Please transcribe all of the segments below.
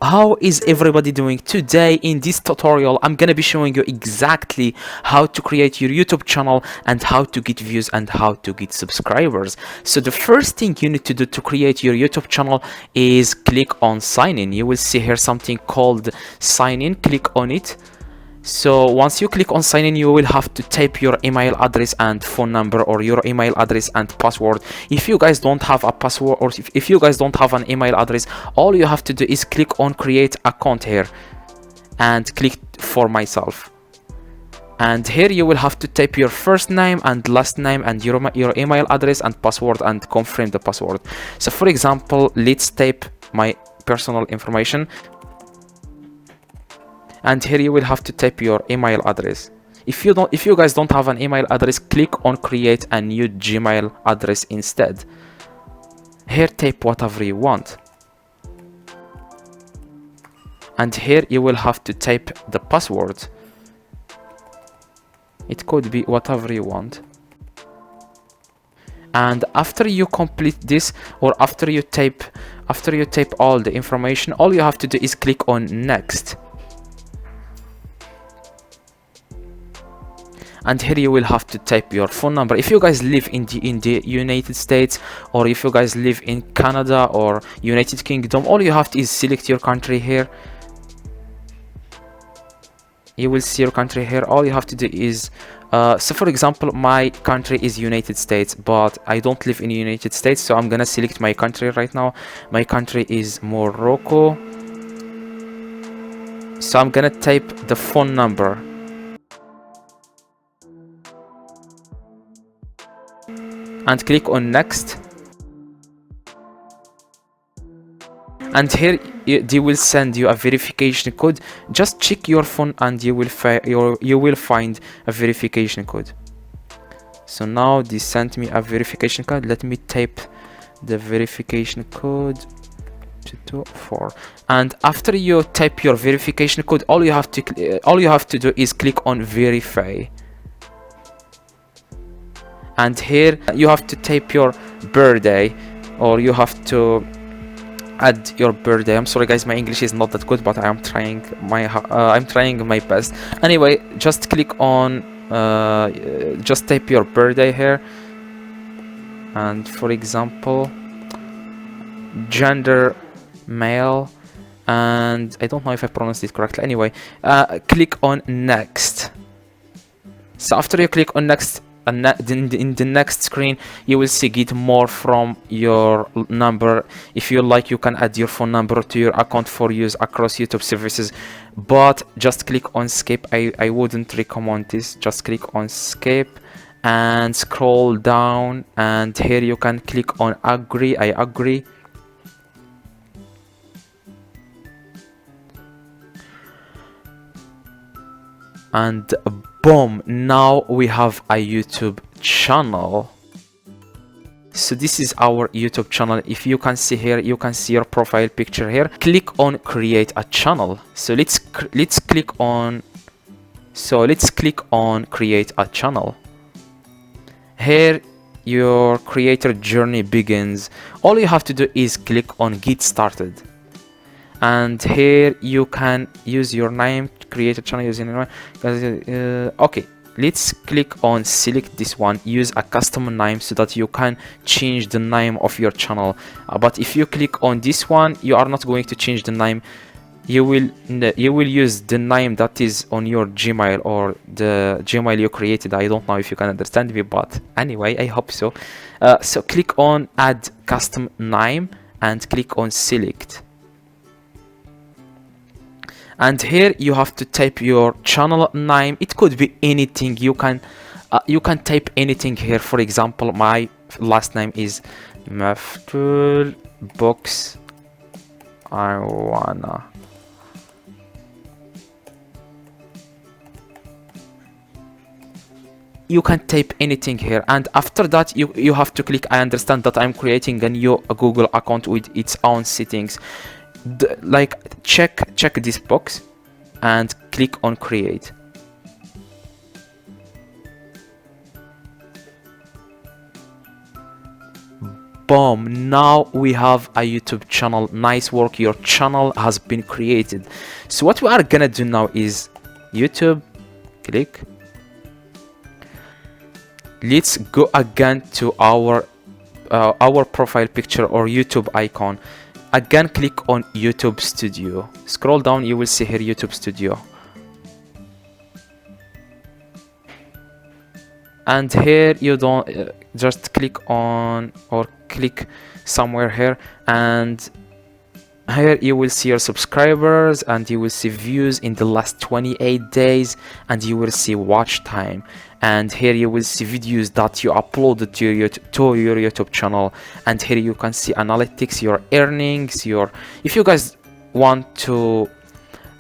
How is everybody doing? Today in this tutorial I'm gonna be showing you exactly how to create your YouTube channel and how to get views and how to get subscribers. So the first thing you need to do to create your YouTube channel is click on sign in. You will see here something called sign in. Click on it. So once you click on sign in, you will have to type your email address and phone number, or your email address and password. If you guys don't have a password, or if you guys don't have an email address, all you have to do is click on create account here and click for myself. And here you will have to type your first name and last name and your email address and password and confirm the password. So for example, let's type my personal information. And here you will have to type your email address. If you guys don't have an email address, click on create a new Gmail address instead. Here type whatever you want. And here you will have to type the password. It could be whatever you want. And after you complete this, or after you type all the information, all you have to do is click on next. And here you will have to type your phone number. If you guys live in the United States, or if you guys live in Canada or United Kingdom, all you have to is select your country here. You will see your country here. All you have to do is so for example, my country is United States, but I don't live in the United States, so I'm gonna select my country right now. My country is Morocco, so I'm gonna type the phone number. And click on next. And here they will send you a verification code. Just check your phone and you will find a verification code. So now they sent me a verification code. Let me type the verification code. 224. And after you type your verification code, all you have to do is click on verify. And here you have to type your birthday, or you have to add your birthday. I'm sorry guys, my English is not that good, but I'm trying my best. Anyway, just click on just type your birthday here, and for example, gender male, and I don't know if I pronounced it correctly. Anyway, click on next. So after you click on next, and in the next screen you will see get more from your number. If you like, you can add your phone number to your account for use across YouTube services, but just click on skip. I wouldn't recommend this. Just click on skip and scroll down, and here you can click on agree. I agree. And boom, now we have a YouTube channel. So this is our YouTube channel. If you can see here, you can see your profile picture here. Click on create a channel. So let's click on create a channel. Here your creator journey begins. All you have to do is click on get started. And here you can use your name, create a channel using okay, let's click on select this one, use a custom name, so that you can change the name of your channel. But if you click on this one, you are not going to change the name. You will use the name that is on your Gmail, or the Gmail you created. I don't know if you can understand me, but anyway, I hope so. So click on add custom name and click on select. And here you have to type your channel name. It could be anything. You can type anything here. For example, my last name is Maftul Books. I wanna. You can type anything here, and after that you have to click I understand that I'm creating a new Google account with its own settings. Like check this box and click on create. boom, now we have a YouTube channel. Nice work, your channel has been created. So what we are gonna do now is YouTube, click. Let's go again to our profile picture or YouTube icon. Again, click on YouTube Studio. Scroll down, you will see here YouTube Studio. And here you don't just click on or click somewhere here, and here you will see your subscribers, and you will see views in the last 28 days, and you will see watch time, and here you will see videos that you uploaded to your YouTube channel, and here you can see analytics, your earnings, your, if you guys want to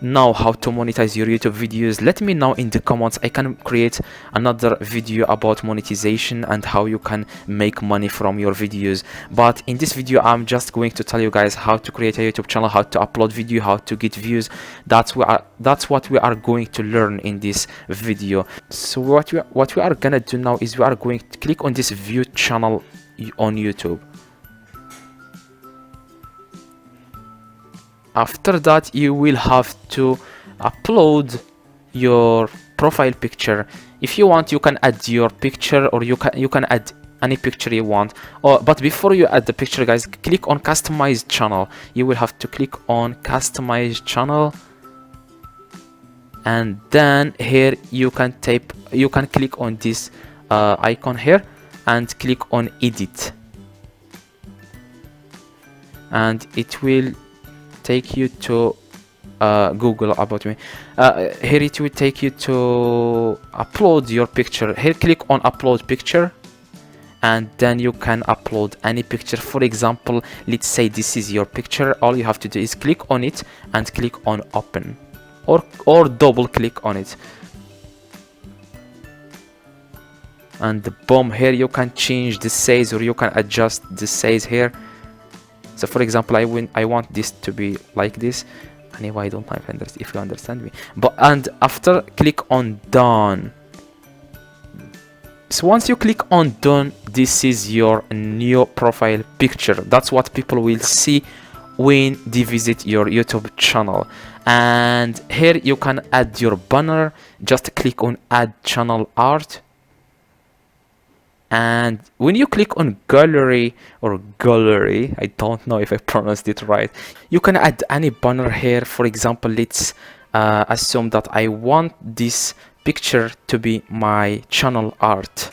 know how to monetize your YouTube videos, let me know in the comments. I can create another video about monetization and how you can make money from your videos, but in this video I'm just going to tell you guys how to create a YouTube channel, how to upload video, how to get views. That's what we are going to learn in this video. So what we are gonna do now is we are going to click on this view channel on YouTube. After that, you will have to upload your profile picture. If you want, you can add your picture, or you can add any picture you want. But before you add the picture, guys, click on customize channel. You will have to click on customize channel, and then here you can click on this icon here and click on edit, and it will take you to Google About Me. Here it will take you to upload your picture. Here click on upload picture, and then you can upload any picture. For example, let's say this is your picture. All you have to do is click on it and click on open, or double click on it, and boom, here you can change the size, or you can adjust the size here. So for example, I want this to be like this. Anyway, I don't know if you understand me. And after, click on done. So once you click on done, this is your new profile picture. That's what people will see when they visit your YouTube channel. And here you can add your banner. Just click on add channel art. And when you click on gallery, I don't know if I pronounced it right, you can add any banner here. For example, let's assume that I want this picture to be my channel art.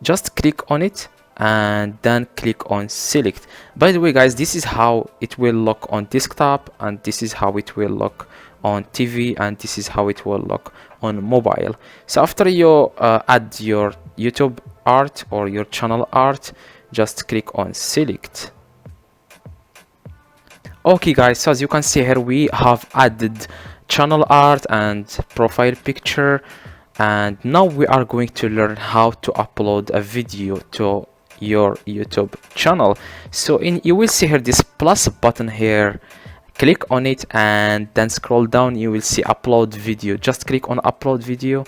Just click on it and then click on select. By the way, guys, this is how it will look on desktop, and this is how it will look on TV, and this is how it will look on mobile. So after you add your YouTube art or your channel art, just click on select. Okay guys, so as you can see here, we have added channel art and profile picture, and now we are going to learn how to upload a video to your YouTube channel. So you will see here this plus button here. Click on it and then scroll down, you will see upload video. Just click on upload video.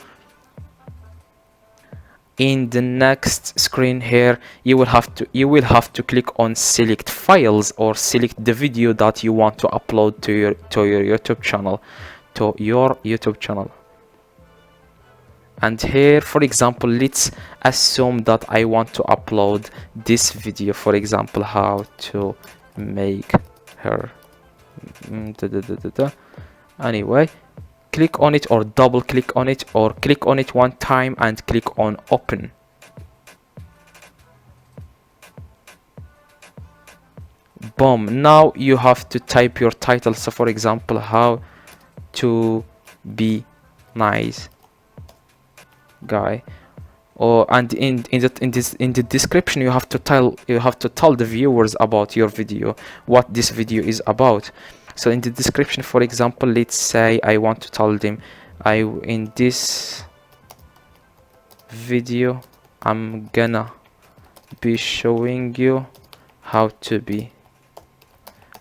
In the next screen here, you will have to click on select files, or select the video that you want to upload to your YouTube channel. And here, for example, let's assume that I want to upload this video. For example, how to make her anyway, click on it, or double click on it, or click on it one time and click on open. Boom, now you have to type your title. So for example, how to be nice guy, and in the description you have to tell the viewers about your video, what this video is about. So in the description, for example, let's say I want to tell them, in this video I'm gonna be showing you how to be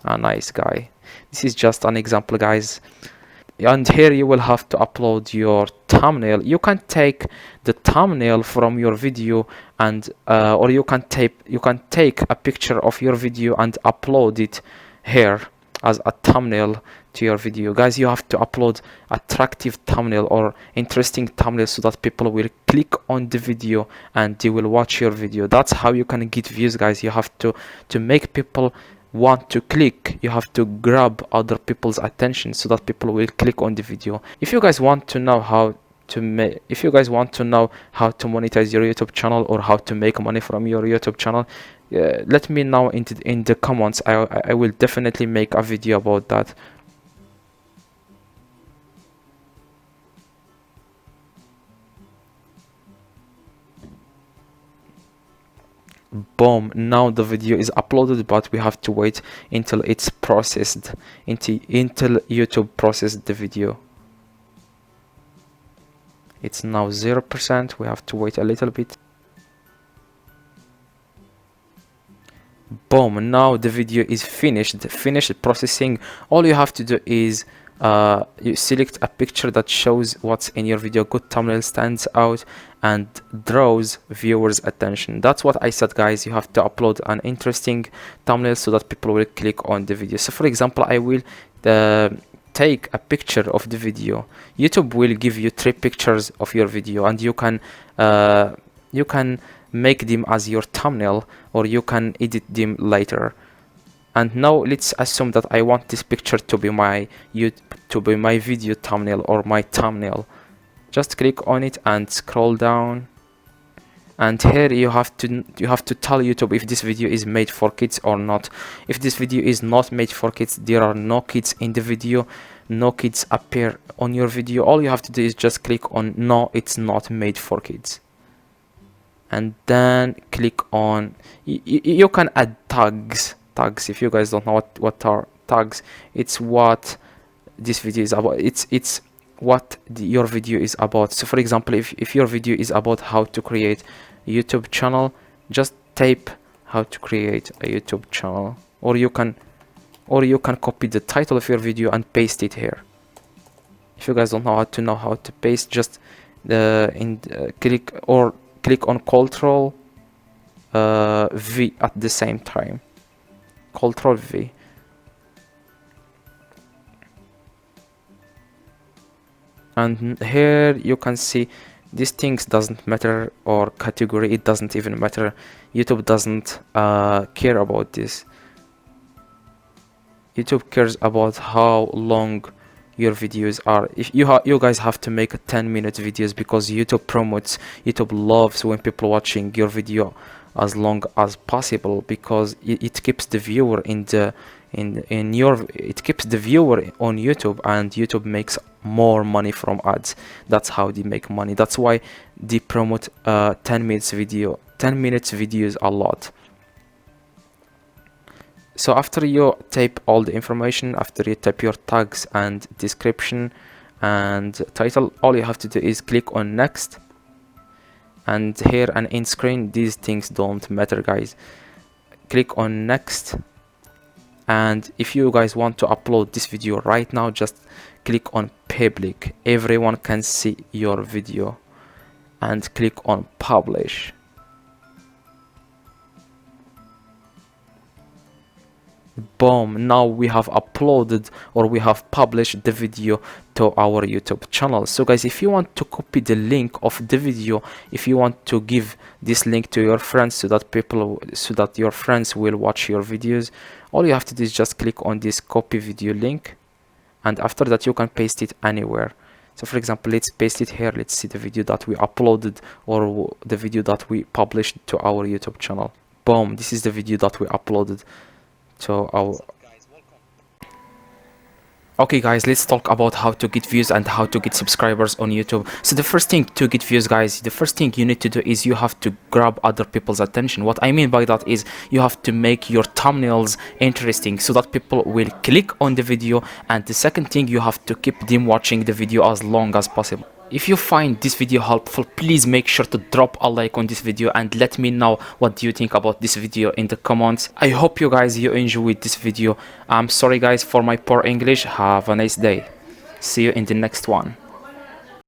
a nice guy. This is just an example, guys. and here you will have to upload your thumbnail. You can take the thumbnail from your video and or you can take a picture of your video and upload it here as a thumbnail to your video. Guys, you have to upload attractive thumbnail or interesting thumbnail so that people will click on the video and they will watch your video. That's how you can get views, guys. You have to make people want to click. You have to grab other people's attention so that people will click on the video. If you guys want to know how to monetize your YouTube channel or how to make money from your YouTube channel, let me know in the comments. I will definitely make a video about that. Boom, now the video is uploaded, but we have to wait until it's processed, until YouTube processed the video. It's now 0%. We have to wait a little bit. Boom, now the video is finished processing. All you have to do is you select a picture that shows what's in your video. Good thumbnail stands out and draws viewers' attention. That's what I said, guys. You have to upload an interesting thumbnail so that people will click on the video. So for example, I will take a picture of the video. YouTube will give you 3 pictures of your video, and you can make them as your thumbnail, or you can edit them later. And now let's assume that I want this picture to be my video thumbnail or my thumbnail. Just click on it and scroll down, and here you have to tell YouTube if this video is made for kids or not. If this video is not made for kids, there are no kids in the video, no kids appear on your video, all you have to do is just click on no, it's not made for kids, and then click on you can add tags. If you guys don't know what are tags, it's what this video is about. It's what your video is about. So for example, if your video is about how to create a YouTube channel, just type how to create a YouTube channel, or you can copy the title of your video and paste it here. If you guys don't know how to paste, just click on Ctrl V at the same time. Ctrl V. And here you can see these things doesn't matter, or category, it doesn't even matter. YouTube doesn't care about this. YouTube cares about how long your videos are. If you guys have to make 10-minute videos, because YouTube loves when people watching your video as long as possible, because it keeps the viewer it keeps the viewer on YouTube, and YouTube makes more money from ads. That's how they make money. That's why they promote 10 minutes videos a lot. So after you type all the information, after you type your tags and description and title, all you have to do is click on next. And here and in screen, these things don't matter, guys. Click on next. And if you guys want to upload this video right now, just click on public. Everyone can see your video, and click on publish. Boom, now we have uploaded, or we have published the video to our YouTube channel. So guys, if you want to copy the link of the video, if you want to give this link to your friends so that your friends will watch your videos, all you have to do is just click on this copy video link, and after that you can paste it anywhere. So for example, let's paste it here. Let's see the video that we uploaded, or the video that we published to our YouTube channel. Boom, this is the video that we uploaded to our... Okay guys, let's talk about how to get views and how to get subscribers on YouTube. So the first thing to get views, guys, the first thing you need to do is you have to grab other people's attention. What I mean by that is you have to make your thumbnails interesting so that people will click on the video, and the second thing, you have to keep them watching the video as long as possible. If you find this video helpful, please make sure to drop a like on this video and let me know what do you think about this video in the comments. I hope you guys enjoyed this video. I'm sorry guys for my poor English. Have a nice day. See you in the next one.